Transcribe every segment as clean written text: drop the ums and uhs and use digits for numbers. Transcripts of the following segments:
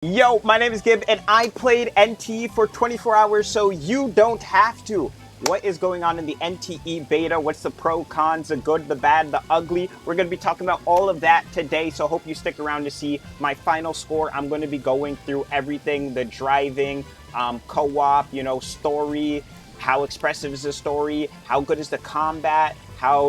Yo, my name is Gib, and I played NT for 24 hours, so you don't have to. What is going on in the NTE beta? What's the pro, cons, the good, the bad, the ugly? We're going to be talking about all of that today, so hope you stick around to see my final score. I'm going to be going through everything, the driving, co-op, story, how expressive is the story, how good is the combat, how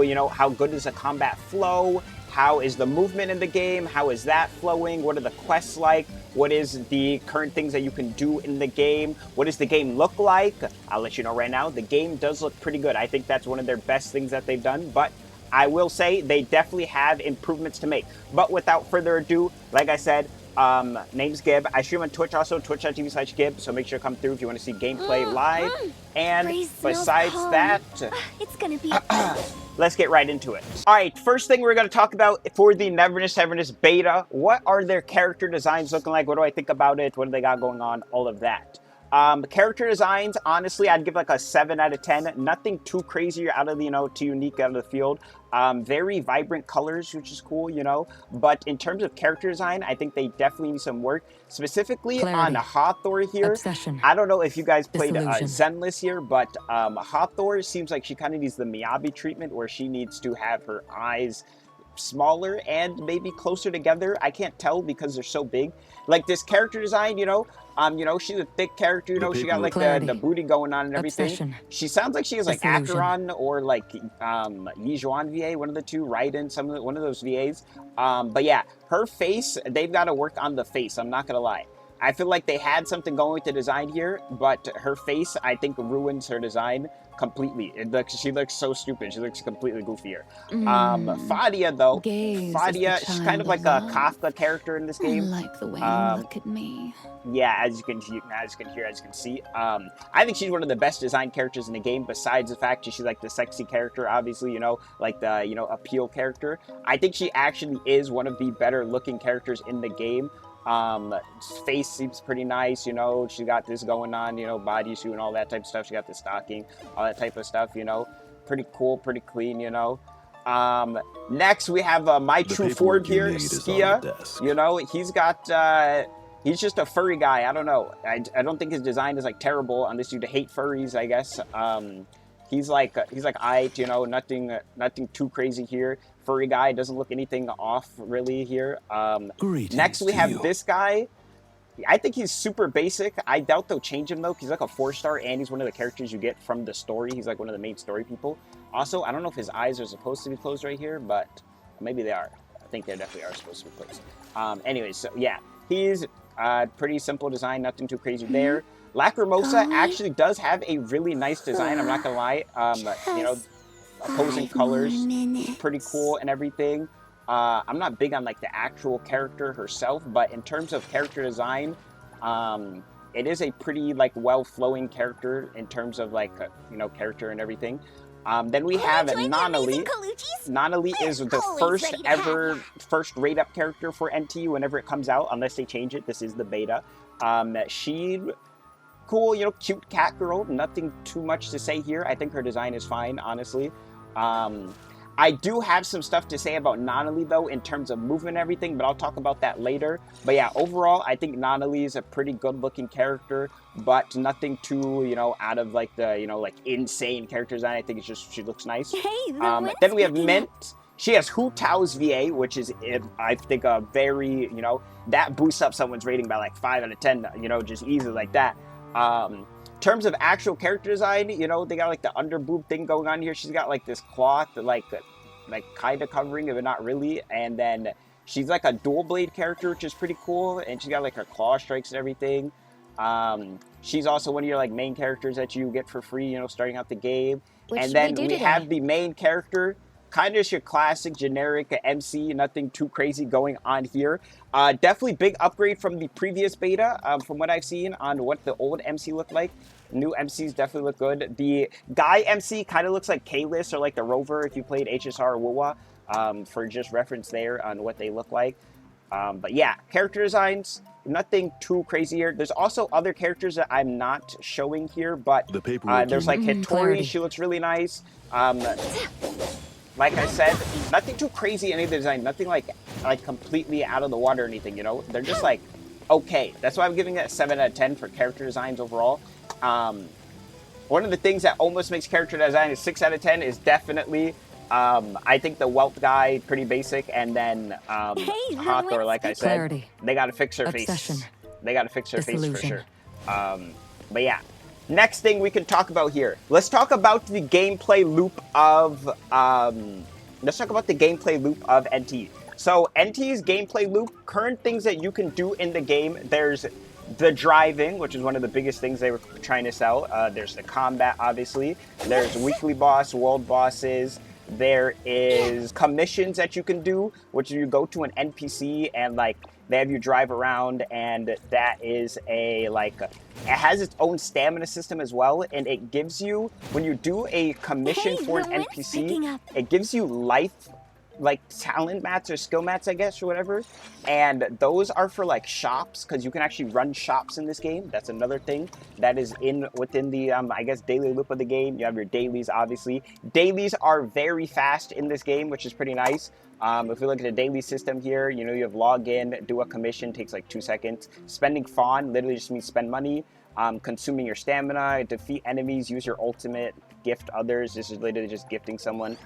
good is the combat flow, how is the movement in the game, how is that flowing, what are the quests like, what is the current things that you can do in the game, what does the game look like. I'll let you know right now, the game does look pretty good. I think that's one of their best things that they've done, but I will say they definitely have improvements to make. But without further ado, like I said, name's Gib. I stream on Twitch also, twitch.tv/Gib, so make sure to come through if you want to see gameplay live. And besides that, it's gonna be let's get right into it. All right, first thing we're going to talk about for the Neverness Everness beta, what are their character designs looking like? What do I think about it? What do they got going on? All of that. Character designs, honestly, I'd give like a 7 out of 10. Nothing too crazy out of the, too unique out of the field. Very vibrant colors, which is cool, But in terms of character design, I think they definitely need some work. Specifically on Hathor here. Obsession. I don't know if you guys played Zenless here, but Hathor seems like she kind of needs the Miyabi treatment where she needs to have her eyes smaller and maybe closer together. I can't tell because they're so big. Like this character design, she's a thick character, she got like the booty going on and everything. Obsession. She sounds like she is like Acheron or like Yijuan VA, one of the two, Raiden, one of those VAs. But yeah, her face, they've got to work on the face, I'm not gonna lie. I feel like they had something going with the design here, but her face, I think, ruins her design completely. She looks so stupid. She looks completely goofier. Fadia, though, Fadia, she's kind of like a Kafka character in this game. I like the way you look at me. Yeah, as you can hear, as you can see, I think she's one of the best designed characters in the game. Besides the fact that she's like the sexy character, obviously, like the appeal character. I think she actually is one of the better looking characters in the game. Face seems pretty nice, she got this going on, bodysuit and all that type of stuff. She got the stocking, all that type of stuff, pretty cool, pretty clean, Next we have my true Ford here, Skia. He's just a furry guy. I don't know. I don't think his design is like terrible unless you hate furries, I guess. He's like nothing too crazy here. Furry guy, doesn't look anything off really here. Next we have this guy. I think he's super basic. I doubt they'll change him though, because he's like a 4-star and he's one of the characters you get from the story. He's like one of the main story people. Also, I don't know if his eyes are supposed to be closed right here, but maybe they are. I think they definitely are supposed to be closed. Anyways, so yeah, he's pretty simple design, nothing too crazy there. Lacrimosa actually does have a really nice design, I'm not gonna lie. Opposing colors, pretty cool and everything. I'm not big on like the actual character herself, but in terms of character design, it is a pretty like well-flowing character in terms of like character and everything. Then we have Nanali. Nanali is the first ever rate up character for NT whenever it comes out, unless they change it. This is the beta. She cool, cute cat girl. Nothing too much to say here. I think her design is fine, honestly. I do have some stuff to say about Nanali though in terms of movement and everything, but I'll talk about that later. But yeah, overall, I think Nanali is a pretty good-looking character, but nothing too, out of like the, like insane character design. I think it's just she looks nice. Hey, then we have Mint. She has Hu Tao's VA, which is, I think, a very, that boosts up someone's rating by like 5 out of 10, just easily like that. In terms of actual character design, they got like the under boob thing going on here. She's got like this cloth, like kind of covering it, but not really. And then she's like a dual blade character, which is pretty cool. And she's got like her claw strikes and everything. She's also one of your like main characters that you get for free, starting out the game. And then we have the main character, kind of your classic generic MC, nothing too crazy going on here. Definitely big upgrade from the previous beta, from what I've seen on what the old MC looked like. New MCs definitely look good. The guy MC kind of looks like Kalis or like the Rover if you played HSR or WoWA, for just reference there on what they look like. But yeah, character designs, nothing too crazy here. There's also other characters that I'm not showing here, but there's like Hittori, she looks really nice. Like I said, nothing too crazy in any of the design, nothing like completely out of the water or anything, They're just like okay. That's why I'm giving it a 7 out of 10 for character designs overall. One of the things that almost makes character design a 6 out of 10 is definitely, I think the wealth guy, pretty basic, and then Hathor, like I said, they got to fix her face. They got to fix her face for sure. But yeah. Next thing we can talk about here. Let's talk about the gameplay loop of NT. So NT's gameplay loop, current things that you can do in the game, there's the driving, which is one of the biggest things they were trying to sell. There's the combat, obviously. There's weekly boss, world bosses. There is commissions that you can do, which you go to an NPC and like they have you drive around, and that is a it has its own stamina system as well, and it gives you, when you do a commission for an NPC, it gives you life, like talent mats or skill mats, I guess, or whatever, and those are for like shops, because you can actually run shops in this game. That's another thing that is within the I guess daily loop of the game. You have your dailies, obviously. Dailies are very fast in this game, which is pretty nice. If we look at the daily system here, you know, you have log in, do a commission, takes like 2 seconds. Spending fawn literally just means spend money. Consuming your stamina, defeat enemies, use your ultimate, gift others. This is literally just gifting someone.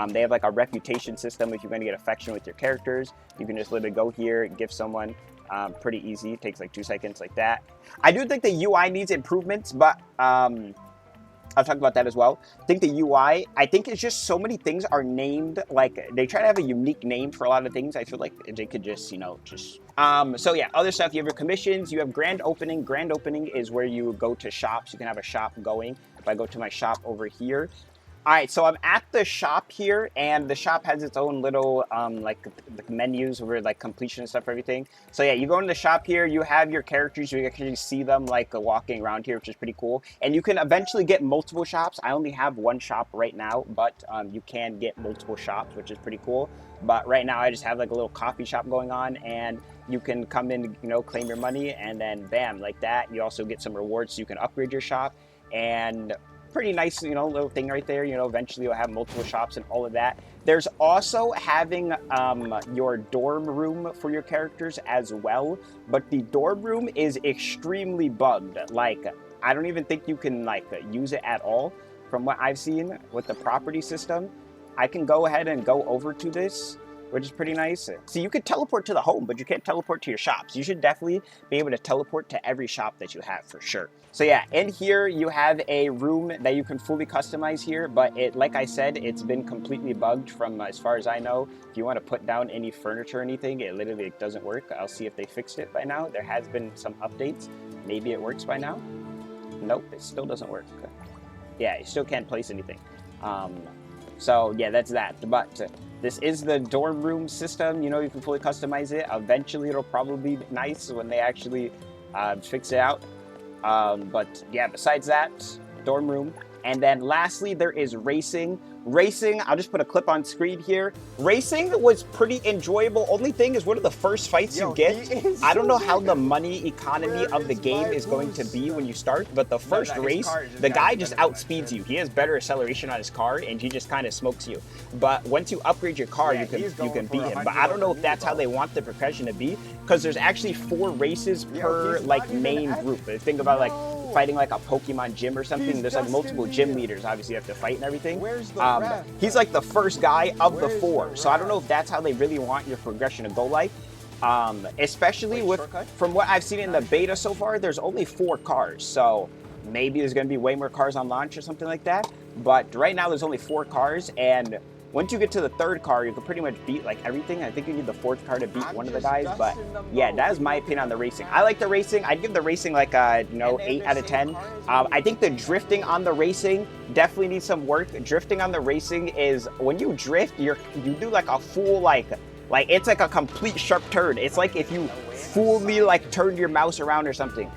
They have like a reputation system. If you're going to get affection with your characters, you can just literally go here, gift someone. Pretty easy, takes like 2 seconds, like that. I do think the UI needs improvements, but I'll talk about that as well. I think the UI, I think it's just so many things are named, like they try to have a unique name for a lot of things. I feel like they could just, you know, so yeah, other stuff, you have your commissions, you have grand opening. Grand opening is where you go to shops. You can have a shop going. If I go to my shop over here, all right, so I'm at the shop here, and the shop has its own little, like, the menus where, like, completion and stuff, everything. So, yeah, you go in the shop here, you have your characters, you can actually see them, like, walking around here, which is pretty cool. And you can eventually get multiple shops. I only have one shop right now, but you can get multiple shops, which is pretty cool. But right now, I just have, like, a little coffee shop going on, and you can come in, you know, claim your money, and then, bam, like that. You also get some rewards, so you can upgrade your shop, and pretty nice, you know, little thing right there. You know, eventually you'll have multiple shops and all of that. There's also having your dorm room for your characters as well, but the dorm room is extremely bugged. Like, I don't even think you can like use it at all from what I've seen with the property system. I can go ahead and go over to this, which is pretty nice. So you could teleport to the home, but you can't teleport to your shops. You should definitely be able to teleport to every shop that you have for sure. So yeah, in here you have a room that you can fully customize here, but it, like I said, it's been completely bugged from as far as I know. If you want to put down any furniture or anything, it literally doesn't work. I'll see if they fixed it by now. There has been some updates. Maybe it works by now. Nope, it still doesn't work. Yeah, you still can't place anything. So yeah, that's that. But this is the dorm room system. You know, you can fully customize it. Eventually, it'll probably be nice when they actually fix it out. But yeah, besides that, dorm room. And then lastly, there is racing. Racing, I'll just put a clip on screen here. Racing was pretty enjoyable. Only thing is, one of the first fights you get, I don't know how the money economy of the game is going to be when you start, but the first race, the guy just outspeeds you. He has better acceleration on his car, and he just kind of smokes you. But once you upgrade your car, you can beat him. But I don't know if that's how they want the progression to be, because there's actually 4 races per like main group. Think about like fighting like a Pokemon gym or something. There's like multiple gym leaders, obviously you have to fight and everything. He's like the first guy of the 4, so I don't know if that's how they really want your progression to go like. Especially with, from what I've seen in the beta so far, there's only 4 cars, so maybe there's going to be way more cars on launch or something like that. But right now there's only 4 cars, and once you get to the 3rd car, you can pretty much beat like everything. I think you need the 4th car to beat one of the guys, but yeah, that is my opinion on the racing. I like the racing. I'd give the racing like a, you know, 8 out of 10. I think the drifting on the racing definitely needs some work. Drifting on the racing is, when you drift, you do like a full like it's like a complete sharp turn. It's like if you fully like turned your mouse around or something.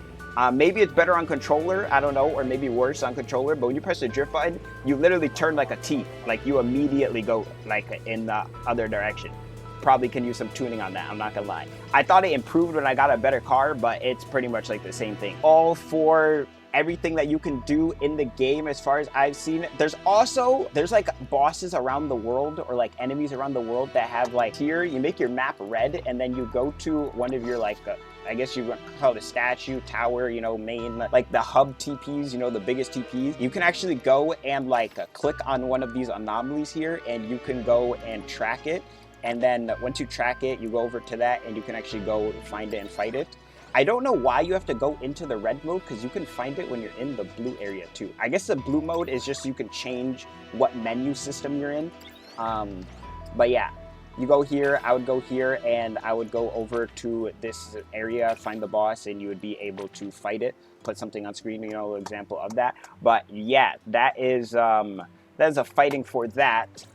Maybe it's better on controller, I don't know, or maybe worse on controller, but when you press the drift button, you literally turn like a T. Like, you immediately go like in the other direction. Probably can use some tuning on that, I'm not gonna lie. I thought it improved when I got a better car, but it's pretty much like the same thing. All for everything that you can do in the game as far as I've seen. There's like bosses around the world, or like enemies around the world that have like, here you make your map red, and then you go to one of your like I guess you call it a statue, tower, you know, main, like the hub TPs, you know, the biggest TPs. You can actually go and like click on one of these anomalies here, and you can go and track it. And then once you track it, you go over to that and you can actually go find it and fight it. I don't know why you have to go into the red mode, because you can find it when you're in the blue area too. I guess the blue mode is just you can change what menu system you're in. But yeah, you go here, I would go here, and I would go over to this area, find the boss, and you would be able to fight it. Put something on screen, you know, example of that. But yeah, that is a fighting for that.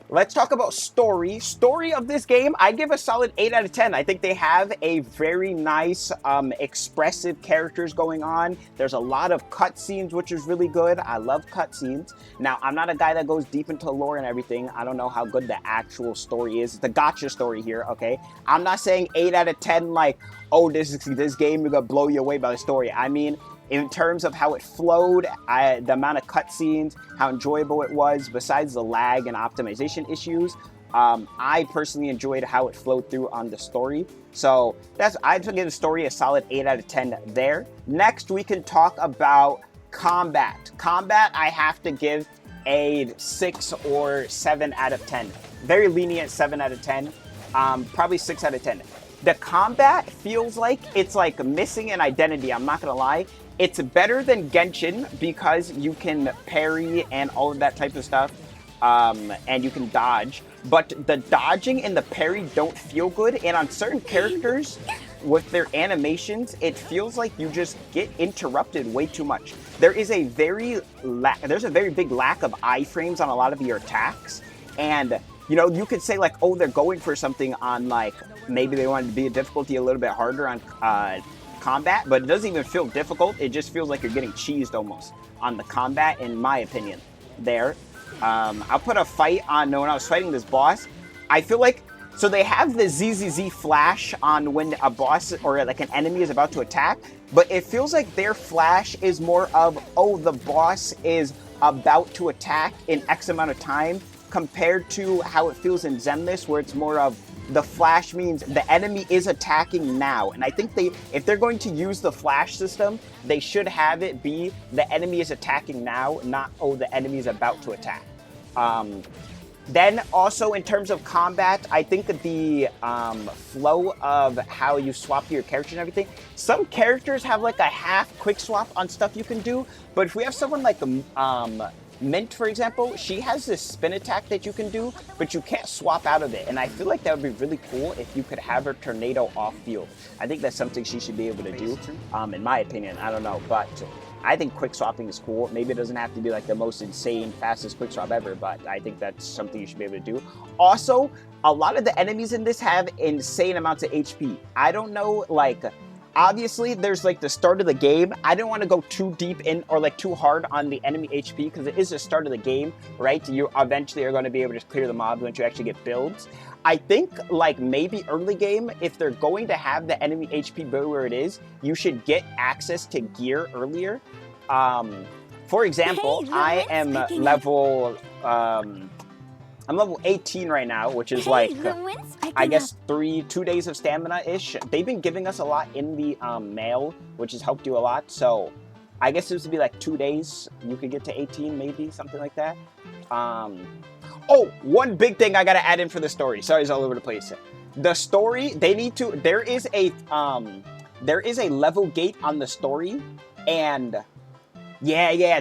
Let's talk about story. Story of this game, I give a solid 8 out of 10. I think they have a very nice, expressive characters going on. There's a lot of cutscenes, which is really good. I love cutscenes. Now, I'm not a guy that goes deep into lore and everything. I don't know how good the actual story is. It's the gacha story here, okay? I'm not saying 8 out of 10 like, oh, this game is gonna blow you away by the story. I mean, in terms of how it flowed, the amount of cutscenes, how enjoyable it was, besides the lag and optimization issues, I personally enjoyed how it flowed through on the story. So I'd give the story a solid 8 out of 10 there. Next, we can talk about combat. Combat, I have to give a 6 or 7 out of 10. Very lenient 7 out of 10, probably 6 out of 10. The combat feels like it's like missing an identity, I'm not gonna lie. It's better than Genshin because you can parry and all of that type of stuff, and you can dodge. But the dodging and the parry don't feel good, and on certain characters with their animations, it feels like you just get interrupted way too much. There's a very big lack of iframes on a lot of your attacks, and you know, you could say like, oh, they're going for something on like, maybe they wanted to be a difficulty a little bit harder on combat, but it doesn't even feel difficult. It just feels like you're getting cheesed almost on the combat, in my opinion. There, I'll put a fight on when I was fighting this boss. I feel like, so they have the ZZZ flash on when a boss or like an enemy is about to attack, but it feels like their flash is more of, oh, the boss is about to attack in X amount of time, compared to how it feels in Everness, where it's more of the flash means the enemy is attacking now. And I think if they're going to use the flash system, they should have it be the enemy is attacking now, not, oh, the enemy is about to attack. Then also in terms of combat, I think the flow of how you swap your character and everything, some characters have like a half quick swap on stuff you can do, but if we have someone like Mint, for example, she has this spin attack that you can do, but you can't swap out of it. And I feel like that would be really cool if you could have her tornado off field. I think that's something she should be able to do, in my opinion. I don't know, but I think quick swapping is cool. Maybe it doesn't have to be like the most insane, fastest quick swap ever, but I think that's something you should be able to do. Also, a lot of the enemies in this have insane amounts of HP. I don't know, like, obviously, there's like the start of the game. I didn't want to go too deep in or like too hard on the enemy HP because it is the start of the game, right? You eventually are going to be able to clear the mobs once you actually get builds. I think like maybe early game, if they're going to have the enemy HP build where it is, you should get access to gear earlier. For example, I am level... I'm level 18 right now, which is like, I guess 2 days of stamina-ish. They've been giving us a lot in the mail, which has helped you a lot. So I guess it was to be like 2 days. You could get to 18, maybe, something like that. Oh, one big thing I got to add in for the story. Sorry, it's all over the place. The story, they need to, there is a level gate on the story. And yeah,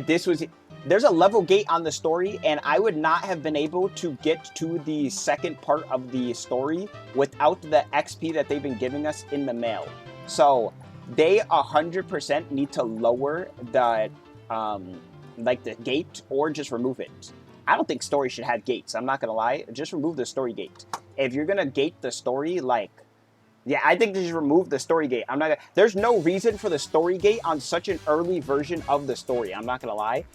there's a level gate on the story, and I would not have been able to get to the second part of the story without the XP that they've been giving us in the mail. So they 100% need to lower the like the gate or just remove it. I don't think story should have gates. I'm not gonna lie. Just remove the story gate. If you're gonna gate the story, like, yeah, I think they should remove the story gate. There's no reason for the story gate on such an early version of the story. I'm not gonna lie.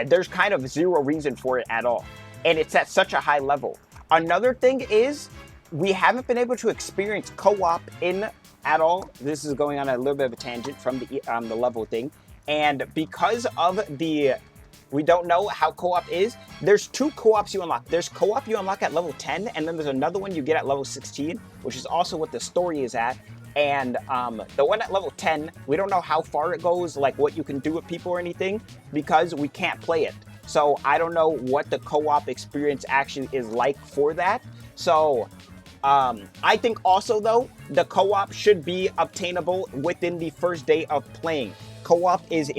There's kind of zero reason for it at all. And it's at such a high level. Another thing is, we haven't been able to experience co-op in at all. This is going on a little bit of a tangent from the level thing. And because of the We don't know how co-op is. There's 2 co-ops you unlock. There's co-op you unlock at level 10, and then there's another one you get at level 16, which is also what the story is at. And the one at level 10, we don't know how far it goes, like what you can do with people or anything, because we can't play it. So I don't know what the co-op experience actually is like for that. So I think also, though, the co-op should be obtainable within the first day of playing. Co-op is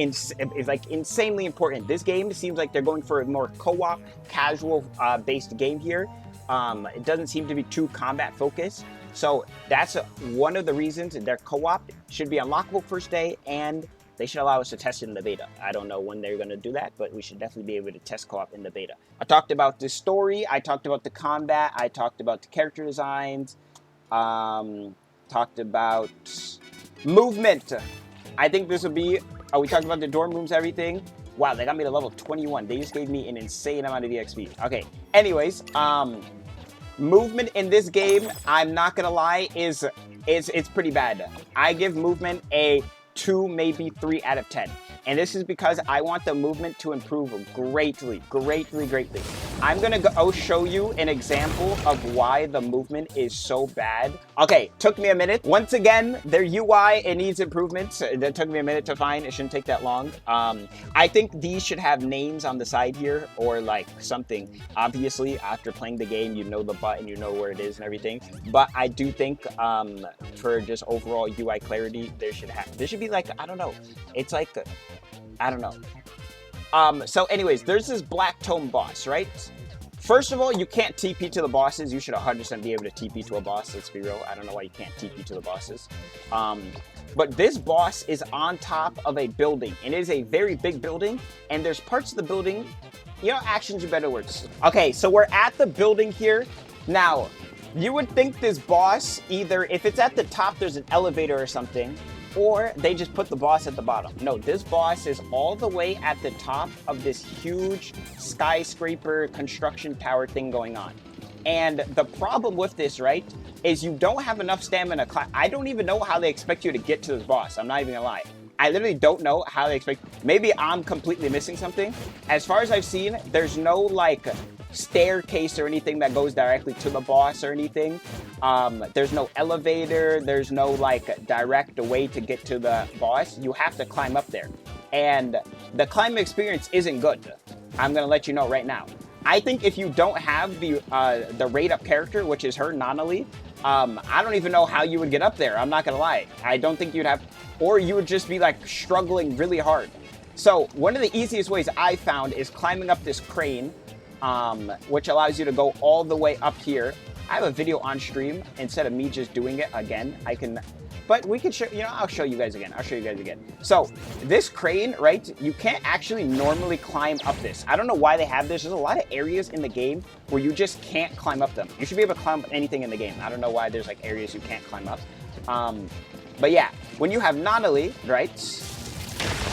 like insanely important. This game seems like they're going for a more co-op, casual based game here. It doesn't seem to be too combat focused. So that's one of the reasons their co-op should be unlockable first day, and they should allow us to test it in the beta. I don't know when they're going to do that, but we should definitely be able to test co-op in the beta. I talked about the story. I talked about the combat. I talked about the character designs. Talked about movement. I think this will be... we talked about the dorm rooms, everything. Wow, they got me to level 21. They just gave me an insane amount of EXP. Okay, anyways, movement in this game, I'm not gonna lie, it's pretty bad. I give movement a 2, maybe 3 out of 10. And this is because I want the movement to improve greatly. I'm gonna go show you an example of why the movement is so bad. Okay, took me a minute. Once again, their UI, it needs improvements. That took me a minute to find. It shouldn't take that long. I think these should have names on the side here or like something. Obviously, after playing the game, you know the button, you know where it is and everything. But I do think for just overall UI clarity, there should be like, I don't know. It's like, I don't know. So anyways, there's this black tome boss, right? First of all, you can't TP to the bosses. You should 100% be able to TP to a boss. Let's be real. I don't know why you can't TP to the bosses. But this boss is on top of a building. It is a very big building, and there's parts of the building, you know, actions are better words. Okay, so we're at the building here. Now, you would think this boss, either if it's at the top, there's an elevator or something, or they just put the boss at the bottom. No, this boss is all the way at the top of this huge skyscraper construction tower thing going on. And the problem with this, right, is you don't have enough stamina. I don't even know how they expect you to get to this boss. I'm not even gonna lie. I literally don't know how they expect. Maybe I'm completely missing something. As far as I've seen, there's no like staircase or anything that goes directly to the boss or anything. There's no elevator. There's no like direct way to get to the boss. You have to climb up there. And the climb experience isn't good. I'm gonna let you know right now. I think if you don't have the rate up character, which is her, Nonali, I don't even know how you would get up there. I'm not gonna lie. I don't think you'd have, or you would just be like struggling really hard. So one of the easiest ways I found is climbing up this crane, which allows you to go all the way up here. I have a video on stream instead of me just doing it again. I can, but we can show, you know, I'll show you guys again. I'll show you guys again. So this crane, right? You can't actually normally climb up this. I don't know why they have this. There's a lot of areas in the game where you just can't climb up them. You should be able to climb up anything in the game. I don't know why there's like areas you can't climb up. But yeah, when you have Nonali, right?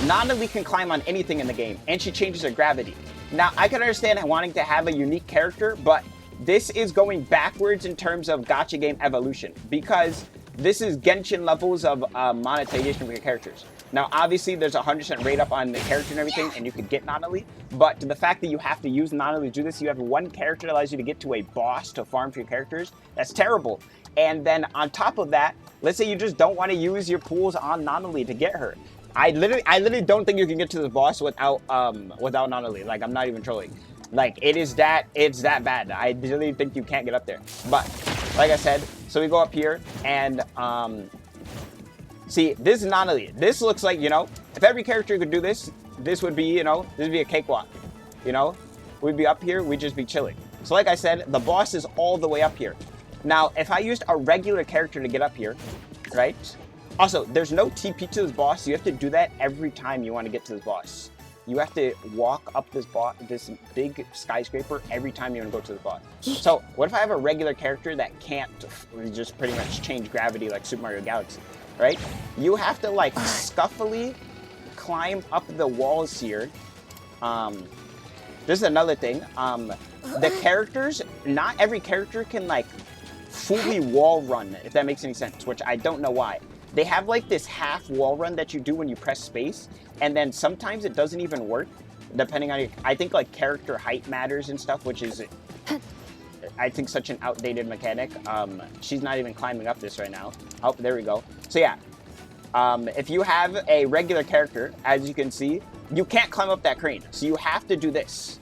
Nonali can climb on anything in the game, and she changes her gravity. Now, I can understand wanting to have a unique character, but this is going backwards in terms of gacha game evolution, because this is Genshin levels of monetization for your characters. Now, obviously, there's 100% rate up on the character and everything, and you could get Nonali, but the fact that you have to use Nonali to do this, you have one character that allows you to get to a boss to farm for your characters, that's terrible. And then on top of that, let's say you just don't want to use your pools on Nonali to get her. I literally don't think you can get to the boss without Nonali. Like, I'm not even trolling. Like, it's that bad. I really think you can't get up there. But like I said, so we go up here and see, this is Nonali. This looks like, you know, if every character could do this, this would be, you know, this would be a cakewalk. You know, we'd be up here, we'd just be chilling. So like I said, the boss is all the way up here. Now, if I used a regular character to get up here, right? Also, there's no TP to this boss. You have to do that every time you want to get to this boss. You have to walk up this big skyscraper every time you want to go to the boss. So, what if I have a regular character that can't just pretty much change gravity like Super Mario Galaxy, right? You have to like scuffily climb up the walls here. This is another thing. The characters, not every character can like fully wall run, if that makes any sense, which I don't know why. They have like this half wall run that you do when you press space, and then sometimes it doesn't even work. depending on your, I think like character height matters and stuff, which is, I think, such an outdated mechanic. She's not even climbing up this right now. Oh, there we go. So yeah, if you have a regular character, as you can see, you can't climb up that crane. So you have to do this.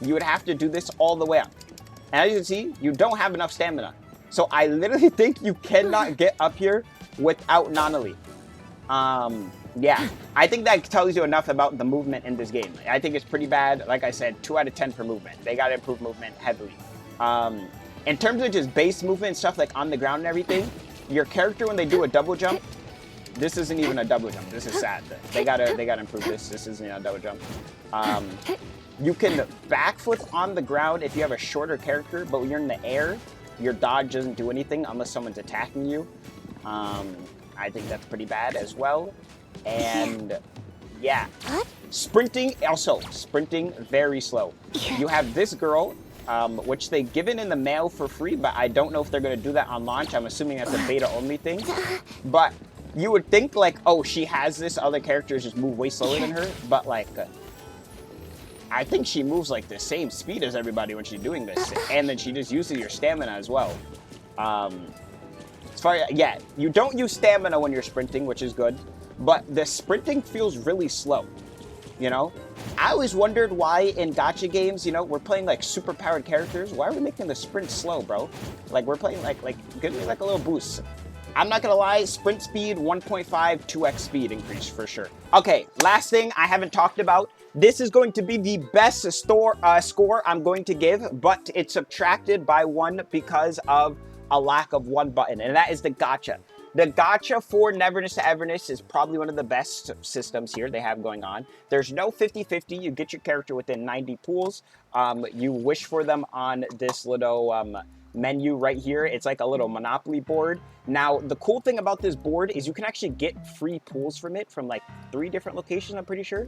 You would have to do this all the way up. And as you can see, you don't have enough stamina. So I literally think you cannot get up here without Nonali. Yeah, I think that tells you enough about the movement in this game. I think it's pretty bad. Like I said, 2 out of 10 for movement. They got to improve movement heavily. In terms of just base movement and stuff like on the ground and everything, your character, when they do a double jump, this isn't even a double jump. This is sad. They gotta improve this. This isn't a double jump. You can backflip on the ground if you have a shorter character, but when you're in the air, your dodge doesn't do anything unless someone's attacking you. I think that's pretty bad as well. And yeah, sprinting, also sprinting very slow. You have this girl, which they've given in the mail for free, but I don't know if they're going to do that on launch. I'm assuming that's a beta only thing. But you would think like, oh, she has this, other characters just move way slower than her. But like, I think she moves like the same speed as everybody when she's doing this. And then she just uses your stamina as well. As far as, yeah, you don't use stamina when you're sprinting, which is good. But the sprinting feels really slow, you know? I always wondered why in gacha games, you know, we're playing like super powered characters. Why are we making the sprint slow, bro? Like we're playing like give me like a little boost. I'm not gonna lie, sprint speed 1.5, 2x speed increase for sure. Okay, last thing I haven't talked about. This is going to be the best score I'm going to give, but it's subtracted by 1 because of a lack of one button, and that is the gacha. The gacha for Neverness to Everness is probably one of the best systems here they have going on. There's no 50-50. You get your character within 90 pools. You wish for them on this little menu right here. It's like a little Monopoly board. Now, the cool thing about this board is you can actually get free pools from it from like 3 different locations, I'm pretty sure.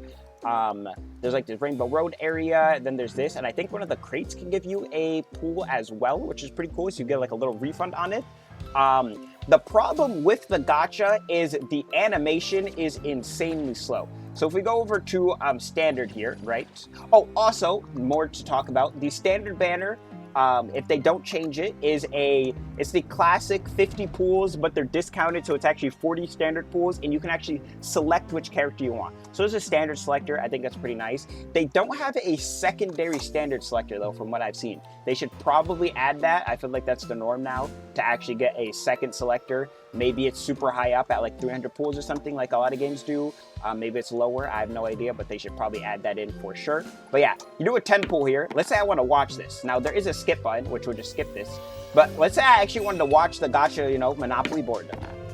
There's like this Rainbow Road area, then there's this, and I think one of the crates can give you a pool as well, which is pretty cool, so you get like a little refund on it. The problem with the gacha is the animation is insanely slow. So if we go over to standard here, right? Oh, also, more to talk about, the standard banner, if they don't change it, it's the classic 50 pools, but they're discounted, so it's actually 40 standard pools, and you can actually select which character you want. So there's a standard selector. I think that's pretty nice. They don't have a secondary standard selector, though, from what I've seen. They should probably add that. I feel like that's the norm now, to actually get a second selector. Maybe it's super high up at like 300 pools or something, like a lot of games do. Maybe it's lower. I have no idea, but they should probably add that in for sure. But yeah, you do a 10 pool here. Let's say I want to watch this. Now, there is a skip button, which will just skip this. But let's say I actually wanted to watch the gacha, you know, Monopoly board.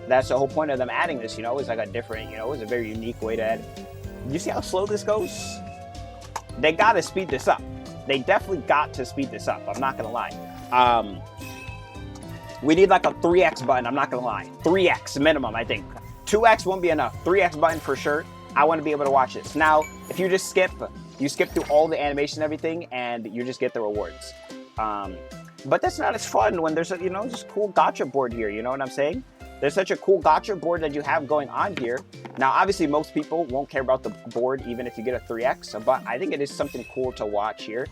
That's the whole point of them adding this, you know, is like a different, you know, it's a very unique way to add. You see how slow this goes? They got to speed this up. They definitely got to speed this up. I'm not going to lie. We need like a 3x button, I'm not gonna lie. 3x minimum, I think. 2x won't be enough. 3x button for sure. I want to be able to watch this. Now, if you just skip, you skip through all the animation and everything, and you just get the rewards. But that's not as fun when there's a, you know, just cool gacha board here, you know what I'm saying? There's such a cool gacha board that you have going on here. Now, obviously, most people won't care about the board, even if you get a 3x, but I think it is something cool to watch here.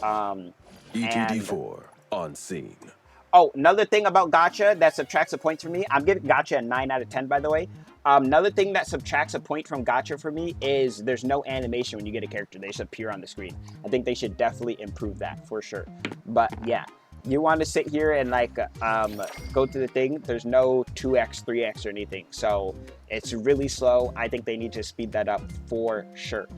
ETD4 on scene. Oh, another thing about gacha that subtracts a point for me, I'm giving gacha a 9 out of 10, by the way. Another thing that subtracts a point from gacha for me is there's no animation when you get a character. They just appear on the screen. I think they should definitely improve that for sure. But yeah, you want to sit here and like go through the thing. There's no 2x, 3x or anything. So it's really slow. I think they need to speed that up for sure.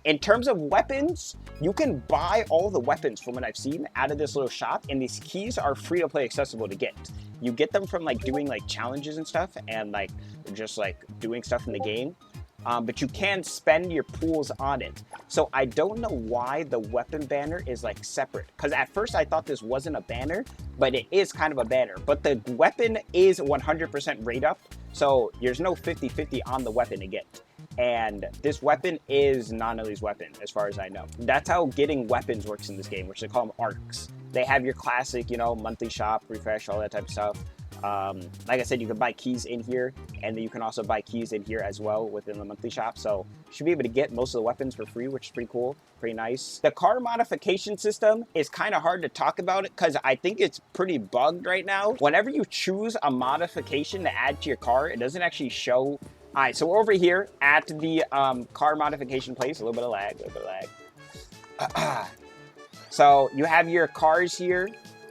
In terms of weapons, you can buy all the weapons from what I've seen out of this little shop, and these keys are free to play accessible to get. You get them from like doing like challenges and stuff, and like just like doing stuff in the game. But you can spend your pools on it. So I don't know why the weapon banner is like separate. Because at first I thought this wasn't a banner, but it is kind of a banner. But the weapon is 100% rate up. So there's no 50-50 on the weapon to get. And this weapon is Nonali's weapon, as far as I know. That's how getting weapons works in this game, which they call them arcs. They have your classic, you know, monthly shop, refresh, all that type of stuff. Like I said, you can buy keys in here, and then you can also buy keys in here as well within the monthly shop. So you should be able to get most of the weapons for free, which is pretty cool, pretty nice. The car modification system is kind of hard to talk about it because I think it's pretty bugged right now. Whenever you choose a modification to add to your car, it doesn't actually show. All right, so we're over here at the car modification place. A little bit of lag, So you have your cars here,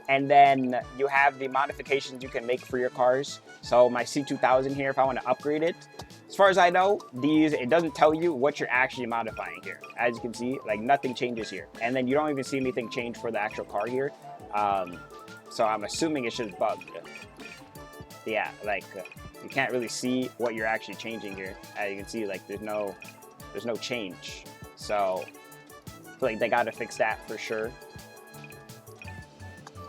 and then you have the modifications you can make for your cars. So my C2000 here, if I want to upgrade it, as far as I know, it doesn't tell you what you're actually modifying here. As you can see, like nothing changes here. And then you don't even see anything change for the actual car here. So I'm assuming it's just bugged. Yeah, like you can't really see what you're actually changing here. As you can see, like there's no change. So I feel like they gotta fix that for sure.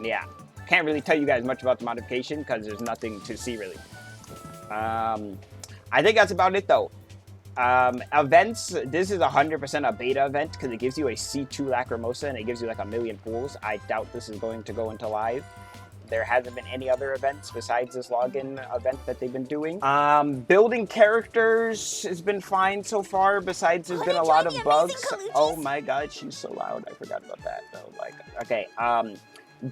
Yeah, can't really tell you guys much about the modification because there's nothing to see really. I think that's about it though. Events, this is 100% a beta event because it gives you a C2 Lacrimosa and it gives you like 1,000,000 pools. I doubt this is going to go into live. There hasn't been any other events besides this login event that they've been doing. Building characters has been fine so far, besides there's been a lot of bugs. Oh my god, she's so loud. I forgot about that. Oh my god. Okay,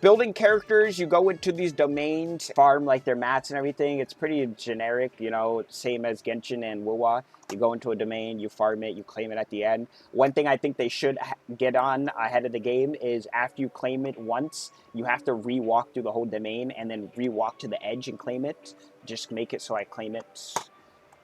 building characters, you go into these domains, farm like their mats and everything. It's pretty generic, you know, same as Genshin and WoW. You go into a domain, you farm it, you claim it at the end. One thing I think they should get on ahead of the game is after you claim it once, you have to re-walk through the whole domain and then re-walk to the edge and claim it. Just make it so I claim it.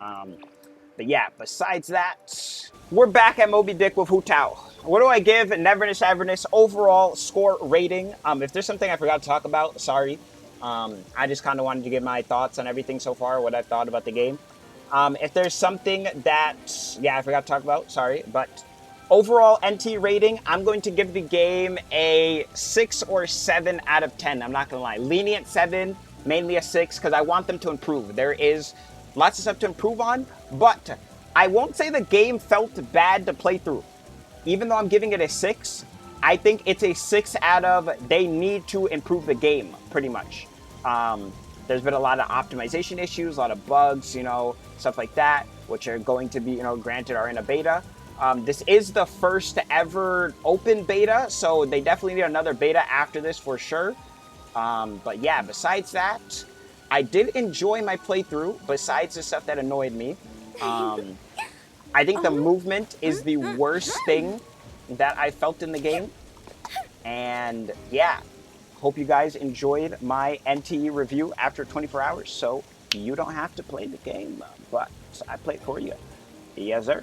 But yeah, besides that, we're back at Moby Dick with Hu Tao. What do I give Neverness, Everness overall score rating? If there's something I forgot to talk about, sorry. I just kind of wanted to give my thoughts on everything so far, what I've thought about the game. If there's something that, yeah, I forgot to talk about, sorry. But overall NT rating, I'm going to give the game a 6 or 7 out of 10. I'm not going to lie. Lenient 7, mainly a 6, because I want them to improve. There is lots of stuff to improve on, but I won't say the game felt bad to play through. Even though I'm giving it a 6, I think it's a 6 out of they need to improve the game, pretty much. There's been a lot of optimization issues, a lot of bugs, you know, stuff like that, which are going to be, you know, granted are in a beta. This is the first ever open beta, so they definitely need another beta after this for sure. But yeah, besides that, I did enjoy my playthrough, besides the stuff that annoyed me. I think the movement is the worst thing that I felt in the game. And yeah, hope you guys enjoyed my NTE review after 24 hours. So you don't have to play the game, but I played for you. Yes, sir.